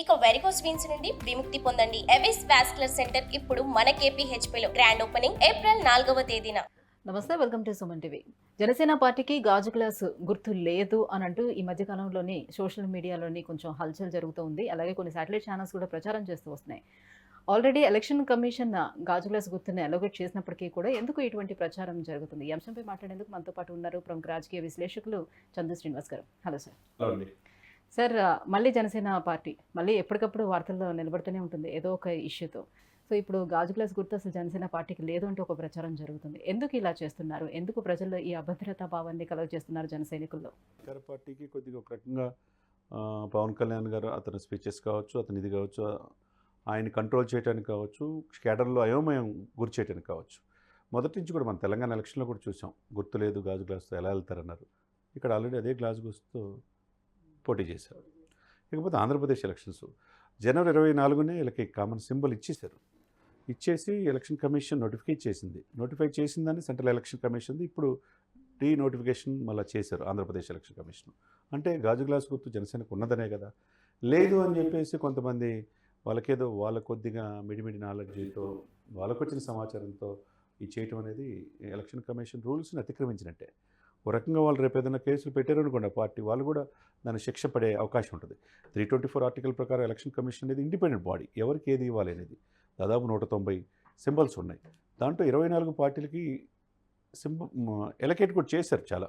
ఇక varicose veins నుండి విముక్తి పొందండి. ఎవిస్ వాస్కులర్ సెంటర్ ఇప్పుడు మన కేపీహెచ్పీలో గ్రాండ్ ఓపెనింగ్ ఏప్రిల్ 4వ తేదీన. నమస్తే, welcome to Suman TV. Janasena పార్టీకి గాజు గ్లాస్ గుర్తు లేదు అని అంటూ ఈ మధ్య కాలంలోని సోషల్ మీడియాలోని కొంచెం హల్చల్ జరుగుతూ ఉంది. అలాగే కొన్ని శాటిలైట్ ఛానల్స్ కూడా ప్రచారం చేస్తూ వస్తున్నాయి. ఆల్రెడీ ఎలక్షన్ కమిషన్ గాజు గ్లాస్ గుర్తుని అలోగేట్ చేసినప్పటికీ కూడా ఎందుకు ఇటువంటి ప్రచారం జరుగుతుంది? ఈ అంశంపై మాట్లాడేందుకు మనతో పాటు ఉన్నారు ప్రముఖ రాజకీయ విశ్లేషకులు చందు శ్రీనివాస్ గారు. Hello sir. సార్, మళ్ళీ జనసేన పార్టీ మళ్ళీ ఎప్పటికప్పుడు వార్తల్లో నిలబడుతూనే ఉంటుంది ఏదో ఒక ఇష్యూతో. సో ఇప్పుడు గాజు గ్లాస్ గుర్తు అసలు జనసేన పార్టీకి లేదు అంటూ ఒక ప్రచారం జరుగుతుంది. ఎందుకు ఇలా చేస్తున్నారు? ఎందుకు ప్రజల్లో ఈ అభద్రతా భావాన్ని కలుగ చేస్తున్నారు జన సైనికుల్లో? అధికార పార్టీకి కొద్దిగా ఒక రకంగా పవన్ కళ్యాణ్ గారు అతని స్పీచెస్ కావచ్చు, అతని ఇది కావచ్చు, ఆయన కంట్రోల్ చేయడానికి కావచ్చు, కేడర్లో అయోమయం గురి చేయడానికి కావచ్చు. మొదటి నుంచి కూడా మన తెలంగాణ ఎలక్షన్లో కూడా చూసాం, గుర్తు లేదు గాజు గ్లాస్తో ఎలా వెళ్తారన్నారు. ఇక్కడ ఆల్రెడీ అదే గ్లాస్ గుర్తుతో పోటీ చేశారు. ఇకపోతే ఆంధ్రప్రదేశ్ ఎలక్షన్స్ జనవరి 24నే వీళ్ళకి కామన్ సింబల్ ఇచ్చేసి ఎలక్షన్ కమిషన్ నోటిఫై చేసిందని సెంట్రల్ ఎలక్షన్ కమిషన్ది ఇప్పుడు నోటిఫికేషన్ మళ్ళీ చేశారు ఆంధ్రప్రదేశ్ ఎలక్షన్ కమిషన్. అంటే గాజు గ్లాస్ గుర్తు జనసేనకు ఉన్నదనే కదా. లేదు అని చెప్పేసి కొంతమంది వాళ్ళకేదో వాళ్ళ కొద్దిగా మిడిమిడి నాలెడ్జ్తో వాళ్ళకు వచ్చిన సమాచారంతో ఈ చేయటం అనేది ఎలక్షన్ కమిషన్ రూల్స్ని అతిక్రమించినట్టే. ఒక రకంగా వాళ్ళు రేపు ఏదైనా కేసులు పెట్టారు అనుకోండి, పార్టీ వాళ్ళు కూడా దాన్ని శిక్ష పడే అవకాశం ఉంటుంది. 324 ఆర్టికల్ ప్రకారం ఎలక్షన్ కమిషన్ అనేది ఇండిపెండెంట్ బాడీ, ఎవరికి ఏది ఇవ్వాలి అనేది దాదాపు 190 సింబల్స్ ఉన్నాయి. దాంట్లో 24 పార్టీలకి ఎలకేట్ కూడా చేశారు చాలా.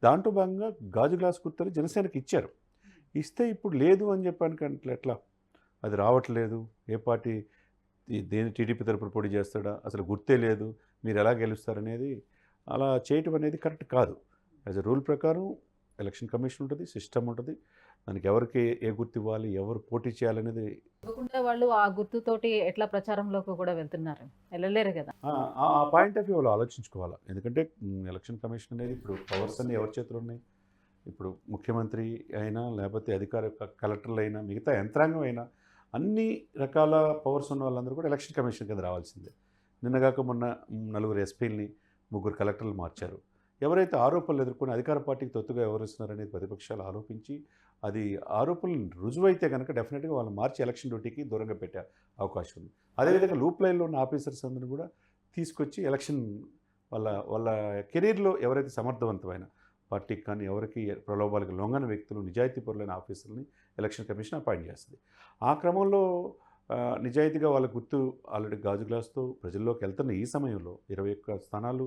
దాంట్లో భాగంగా గాజు గ్లాస్ గుర్తుని జనసేనకి ఇచ్చారు. ఇస్తే ఇప్పుడు లేదు అని చెప్పాను ఎట్లా? అది రావట్లేదు. ఏ పార్టీ దేని టీడీపీ తరపున పోటీ చేస్తాడా, అసలు గుర్తే లేదు, మీరు ఎలా గెలుస్తారనేది అలా చేయటం అనేది కరెక్ట్ కాదు. యాజ్ ఎ రూల్ ప్రకారం ఎలక్షన్ కమిషన్ ఉంటుంది, సిస్టమ్ ఉంటుంది, దానికి ఎవరికి ఏ గుర్తు ఇవ్వాలి, ఎవరు పోటీ చేయాలనేది. తప్పకుండా వాళ్ళు ఆ గుర్తుతోటి ఎట్లా ప్రచారంలోకి కూడా వెళ్తున్నారు, వెళ్ళలేరు కదా. ఆ పాయింట్ ఆఫ్ వ్యూ వాళ్ళు ఆలోచించుకోవాలి. ఎందుకంటే ఎలక్షన్ కమిషన్ అనేది ఇప్పుడు పవర్స్ అన్ని ఎవరి చేతులు ఉన్నాయి? ఇప్పుడు ముఖ్యమంత్రి అయినా, లేకపోతే అధికార కలెక్టర్లు అయినా, మిగతా యంత్రాంగం అయినా, అన్ని రకాల పవర్స్ ఉన్న వాళ్ళందరూ కూడా ఎలక్షన్ కమిషన్ కింద రావాల్సిందే. నిన్నగాక మొన్న 4 ఎస్పీలని 3 కలెక్టర్లు మార్చారు. ఎవరైతే ఆరోపణలు ఎదుర్కొని అధికార పార్టీకి తొత్తుగా వ్యవహరిస్తున్నారనేది ప్రతిపక్షాలు ఆరోపించి, అది ఆరోపణలు రుజువైతే కనుక డెఫినెట్గా వాళ్ళు మార్చి ఎలక్షన్ డ్యూటీకి దూరంగా పెట్టే అవకాశం ఉంది. అదేవిధంగా లూప్ లైన్లో ఉన్న ఆఫీసర్స్ అందరిని కూడా తీసుకొచ్చి ఎలక్షన్ వాళ్ళ కెరీర్లో ఎవరైతే సమర్థవంతమైన పార్టీకి కానీ ఎవరికి ప్రలోభాలకు లొంగని వ్యక్తులు, నిజాయితీపరులైన ఆఫీసర్లని ఎలక్షన్ కమిషన్ అపాయింట్ చేస్తుంది. ఆ క్రమంలో నిజాయితీగా వాళ్ళ గుర్తు ఆల్రెడీ గాజు గ్లాస్తో ప్రజల్లోకి వెళ్తున్న ఈ సమయంలో 21 స్థానాలు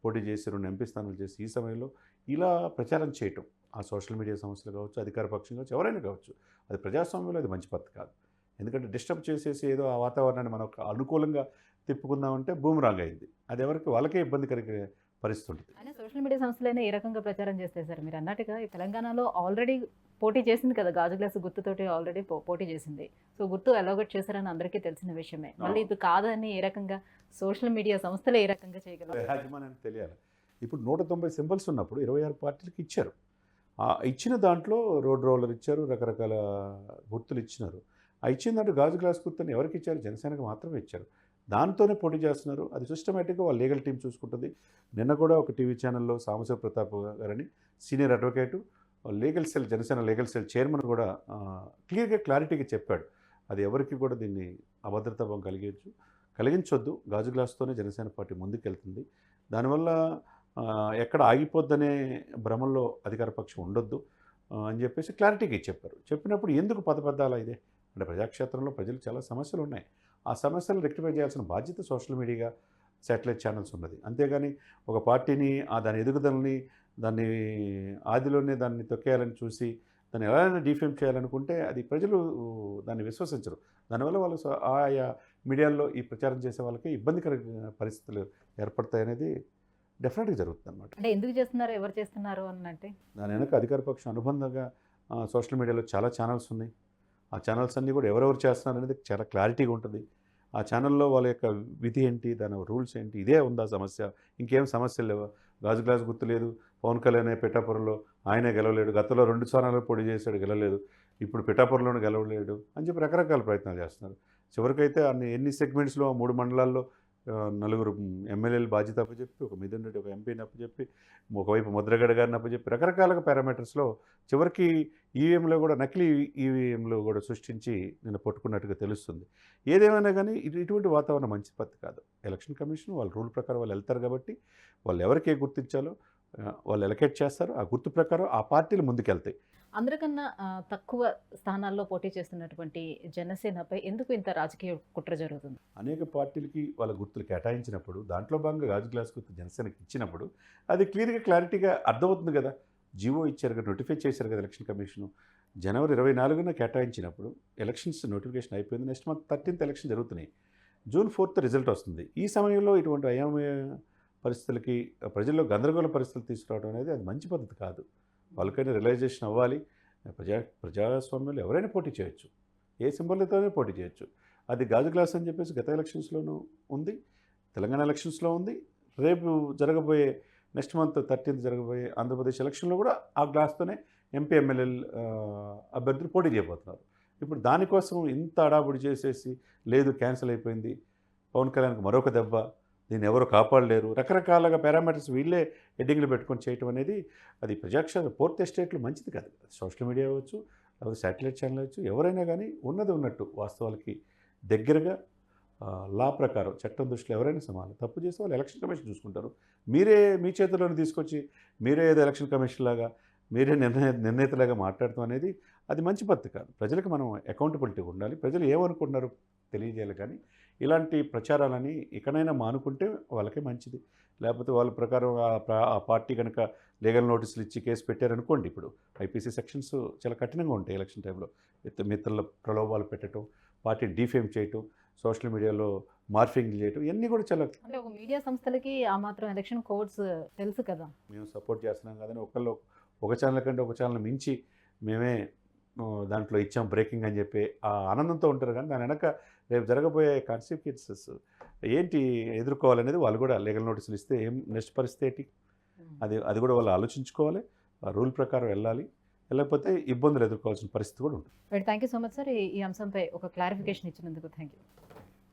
పోటీ చేసి 2 ఎంపీ స్థానాలు చేసి ఈ సమయంలో ఇలా ప్రచారం చేయటం, ఆ సోషల్ మీడియా సంస్థలు కావచ్చు, అధికార పక్షం కావచ్చు, ఎవరైనా కావచ్చు, అది ప్రజాస్వామ్యంలో అది మంచి పద్ధతి కాదు. ఎందుకంటే డిస్టర్బ్ చేసేసి ఏదో ఆ వాతావరణాన్ని మనం అనుకూలంగా తిప్పుకుందామంటే బూమరాంగ్ అయింది. అది ఎవరికి వాళ్ళకే ఇబ్బంది కలిగే పరిస్థితి ఉంటుంది. అయినా సోషల్ మీడియా సంస్థలైనా ఏ రకంగా ప్రచారం చేస్తాయి సార్? మీరు అన్నట్టుగా ఈ తెలంగాణలో ఆల్రెడీ పోటీ చేసింది కదా, గాజు గ్లాస్ గుర్తుతోటి ఆల్రెడీ పోటీ చేసింది. సో గుర్తు అలోగేట్ చేశారని అందరికీ తెలిసిన విషయమే. మళ్ళీ ఇది కాదని ఏ రకంగా సోషల్ మీడియా సంస్థలు ఏ రకంగా చేయగలరు? యాజమాన్యానికి తెలియాలి. ఇప్పుడు 190 సింబల్స్ ఉన్నప్పుడు 26 పార్టీలకు ఇచ్చారు. ఇచ్చిన దాంట్లో రోడ్ రోలర్ ఇచ్చారు, రకరకాల గుర్తులు ఇచ్చినారు. ఆ ఇచ్చిన దాంట్లో గాజు గ్లాస్ గుర్తుని ఎవరికి ఇచ్చారు? జనసేనకు మాత్రమే ఇచ్చారు. దాంతోనే పోటీ చేస్తున్నారు. అది సిస్టమేటిక్గా వాళ్ళ లీగల్ టీం చూసుకుంటుంది. నిన్న కూడా ఒక టీవీ ఛానల్లో సాంబశివ ప్రతాప్ గారని senior advocate, legal cell, Janasena legal cell chairman కూడా క్లారిటీగా చెప్పాడు. అది ఎవరికి కూడా దీన్ని అభద్రతాభావం కలిగించొద్దు. గాజు గ్లాస్తోనే జనసేన పార్టీ ముందుకెళ్తుంది. దానివల్ల ఎక్కడ ఆగిపోద్దనే భ్రమంలో అధికార పక్షం ఉండొద్దు అని చెప్పేసి క్లారిటీగా చెప్పారు. చెప్పినప్పుడు ఎందుకు పదబద్దాలా ఇదే? అంటే ప్రజాక్షేత్రంలో ప్రజలు చాలా సమస్యలు ఉన్నాయి. ఆ సమస్యలు రెక్టిఫై చేయాల్సిన బాధ్యత సోషల్ మీడియా, శాటిలైట్ ఛానల్స్ ఉన్నది. అంతేగాని ఒక పార్టీని దాని ఎదుగుదలని, దాన్ని ఆదిలోనే దాన్ని తొక్కేయాలని చూసి దాన్ని ఎలాగైనా డిఫేమ్ చేయాలనుకుంటే అది ప్రజలు దాన్ని విశ్వసించరు. దానివల్ల వాళ్ళు ఆయా మీడియాల్లో ఈ ప్రచారం చేసే వాళ్ళకి ఇబ్బందికరమైన పరిస్థితులు ఏర్పడతాయనేది డెఫినెట్గా జరుగుతుంది అనమాట. అంటే ఎందుకు చేస్తున్నారు, ఎవరు చేస్తున్నారు అన్నట్టే దాని వెనక అధికార పక్షం అనుబంధంగా సోషల్ మీడియాలో చాలా ఛానల్స్ ఉన్నాయి. ఆ ఛానల్స్ అన్నీ కూడా ఎవరెవరు చేస్తున్నారు అనేది చాలా క్లారిటీగా ఉంటుంది. ఆ ఛానల్లో వాళ్ళ యొక్క విధి ఏంటి, దాని రూల్స్ ఏంటి, ఇదే ఉందా సమస్య, ఇంకేం సమస్యలు లేవా? గాజు గ్లాస్ గుర్తు లేదు, పవన్ కళ్యాణ్ పిఠాపురంలో ఆయనే గెలవలేడు, గతంలో 2 స్థానాల్లో పోటీ చేశాడు, గెలవలేదు, ఇప్పుడు పిఠాపురంలోనే గెలవలేడు అని చెప్పి రకరకాల ప్రయత్నాలు చేస్తున్నారు. చివరికైతే ఎన్ని సెగ్మెంట్స్లో 3 మండలాల్లో నలుగురు ఎమ్మెల్యేలు బాధ్యత అప్పచెప్పి, ఒక మిథున్ రెడ్డి ఒక ఎంపీని అప్పచెప్పి, ఒకవైపు ముద్రగడ గారిని అప్పచెప్పి రకరకాలుగా పారామీటర్స్లో చివరికి ఈవీఎంలో కూడా నకిలీ ఈవీఎంలు కూడా సృష్టించి నిన్న పట్టుకున్నట్టుగా తెలుస్తుంది. ఏదేమైనా కానీ ఇటువంటి వాతావరణం మంచి పద్ధతి కాదు. ఎలక్షన్ కమిషన్ వాళ్ళ రూల్ ప్రకారం వాళ్ళు వెళ్తారు కాబట్టి వాళ్ళు ఎవరికి ఏ గుర్తించాలో వాళ్ళు ఎలకేట్ చేస్తారు. ఆ గుర్తు ప్రకారం ఆ పార్టీలు ముందుకెళ్తాయి. అందరికన్నా తక్కువ స్థానాల్లో పోటీ చేస్తున్నటువంటి జనసేనపై ఎందుకు ఇంత రాజకీయ కుట్ర జరుగుతుంది? అనేక పార్టీలకి వాళ్ళ గుర్తులు కేటాయించినప్పుడు దాంట్లో భాగంగా గాజు గ్లాస్ గుర్తు జనసేనకి ఇచ్చినప్పుడు అది క్లారిటీగా అర్థమవుతుంది కదా. జీవో ఇచ్చారు కదా, నోటిఫై చేశారు కదా ఎలక్షన్ కమిషను. జనవరి 24న కేటాయించినప్పుడు ఎలక్షన్స్ నోటిఫికేషన్ అయిపోయింది. నెక్స్ట్ మంత్ 13th ఎలక్షన్ జరుగుతున్నాయి. జూన్ 4th రిజల్ట్ వస్తుంది. ఈ సమయంలో ఇటువంటి అయోమయ పరిస్థితులకి ప్రజల్లో గందరగోళ పరిస్థితులు తీసుకురావడం అనేది అది మంచి పద్ధతి కాదు. వాళ్ళకైనా రియలైజేషన్ అవ్వాలి. ప్రజాస్వామ్యంలో ఎవరైనా పోటీ చేయొచ్చు, ఏ సింబల్తోనే పోటీ చేయొచ్చు. అది గాజు గ్లాస్ అని చెప్పేసి గత ఎలక్షన్స్లోనూ ఉంది, తెలంగాణ ఎలక్షన్స్లో ఉంది. రేపు జరగబోయే నెక్స్ట్ మంత్ 13th జరగబోయే ఆంధ్రప్రదేశ్ ఎలక్షన్లో కూడా ఆ గ్లాస్తోనే ఎంపీ ఎమ్మెల్యేలు అభ్యర్థులు పోటీ చేయబోతున్నారు. ఇప్పుడు దానికోసం ఇంత అడాబుడి చేసేసి లేదు క్యాన్సిల్ అయిపోయింది, పవన్ కళ్యాణ్కి మరొక దెబ్బ, దీన్ని ఎవరు కాపాడలేరు, రకరకాలుగా పారామీటర్స్ వీళ్ళే హెడ్డింగ్లు పెట్టుకొని చేయటం అనేది అది ప్రజాక్షేత్ర పూర్తి ఎస్టేట్లు మంచిది కాదు. సోషల్ మీడియా అవ్వచ్చు, లేకపోతే శాటిలైట్ ఛానల్ అవ్వచ్చు, ఎవరైనా కానీ ఉన్నది ఉన్నట్టు వాస్తవాలకి దగ్గరగా లా ప్రకారం చట్టం దృష్టిలో ఎవరైనా సమానం. తప్పు చేస్తే వాళ్ళు ఎలక్షన్ కమిషన్ చూసుకుంటారు. మీరే మీ చేతుల్లోనే తీసుకొచ్చి మీరే ఏదో ఎలక్షన్ కమిషన్ లాగా మీరే నిర్ణేతలాగా మాట్లాడటం అనేది అది మంచి పద్ధతి కాదు. ప్రజలకు మనం అకౌంటబిలిటీ ఉండాలి. ప్రజలు ఏమనుకుంటున్నారో తెలియజేయాలి. కానీ ఇలాంటి ప్రచారాలని ఇకనైనా మానుకుంటే వాళ్ళకే మంచిది. లేకపోతే వాళ్ళ ప్రకారం ఆ పార్టీ కనుక లీగల్ నోటీసులు ఇచ్చి కేసు పెట్టారనుకోండి, ఇప్పుడు ఐపీసీ సెక్షన్స్ చాలా కఠినంగా ఉంటాయి ఎలక్షన్ టైంలో. మిత్రుల ప్రలోభాలు పెట్టడం, పార్టీ డీఫేమ్ చేయటం, సోషల్ మీడియాలో మార్ఫింగ్ చేయటం, ఇవన్నీ కూడా చాలా అంటే ఒక మీడియా సంస్థలకి ఆ మాత్రం ఎలక్షన్ కోడ్స్ తెలుసు కదా. మేము సపోర్ట్ చేస్తున్నాం కదని ఒక ఛానల్ కంటే ఒక ఛానల్ మించి మేమే దాంట్లో ఇచ్చాం బ్రేకింగ్ అని చెప్పి ఆ ఆనందంతో ఉంటారు. కానీ దాని వెనక రేపు జరగబోయే కాన్సిక్వెన్సెస్ ఏంటి ఎదుర్కోవాలనేది వాళ్ళు కూడా లీగల్ నోటీసులు ఇస్తే ఏం నెక్స్ట్ పరిస్థితి ఏంటి, అది కూడా వాళ్ళు ఆలోచించుకోవాలి. ఆ రూల్ ప్రకారం వెళ్ళాలి. వెళ్ళకపోతే ఇబ్బందులు ఎదుర్కోవాల్సిన పరిస్థితి కూడా ఉంటుంది. Thank you so much sir, ఈ అంశంపై ఒక క్లారిఫికేషన్ ఇచ్చినందుకు థ్యాంక్ యూ.